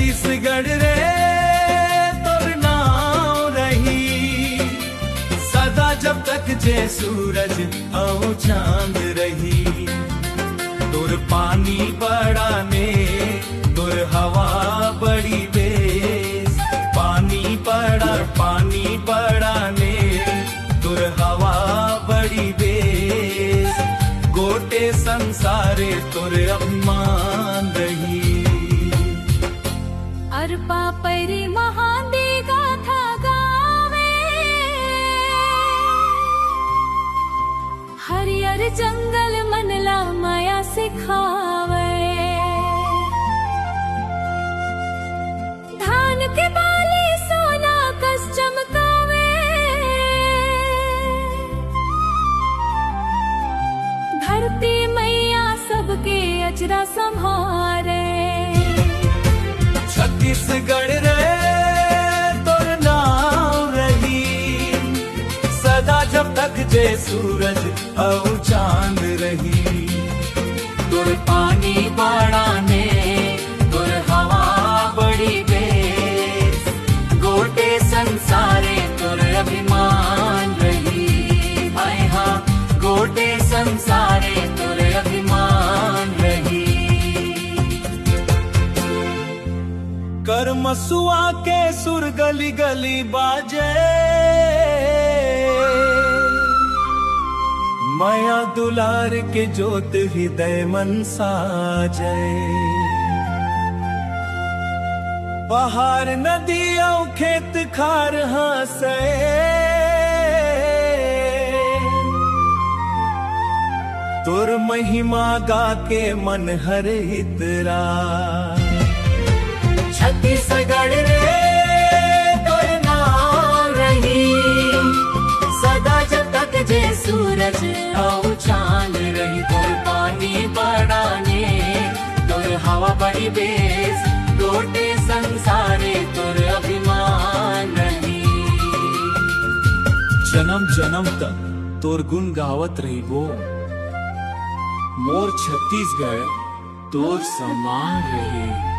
छत्तीसगढ़ रे तोर नाम रही सदा जब तक जे सूरज औ चांद रही। तोर पानी बड़ा ने तोर हवा बड़ी बेस, पानी बड़ा ने तोर हवा बड़ी बेस। गोटे संसारे तोर अभिमान रही। अरपा परी महादे गाथा गावे, हरियर जंगल मनला माया सिखावे। धान के बाली सोना कस चमकावे, धरती मैया सबके अचरा संभारे। छत्तीसगढ़ रे तोर नाम रही सदा जब तक जे सूरज औ चांद रही। तोर पानी बड़ा ने तोर हवा बड़ी बेस, गोटे संसारे तोर अभिमान रही। हाय हाँ गोटे संसारे तोर अभिमान रही। करमसुआ के सुर गली गली बाजे, माया दुलार के जोत हृदय मन साजे। पहाड़ नदी औ खेत खार हंसे, तोर महिमा गा के मन हर इतरा। छत्तीसगढ़ रे तोर नाम रही सदा जब तक जे सूरज औ चांद रही। तोर पानी बड़ा ने तोर हवा बड़ी बेस, गोटे संसारे तोर अभिमान रही। जन्म जन्म तक तोर गुण गावत रही वो, मोर छत्तीसगढ़ तोर सम्मान रही।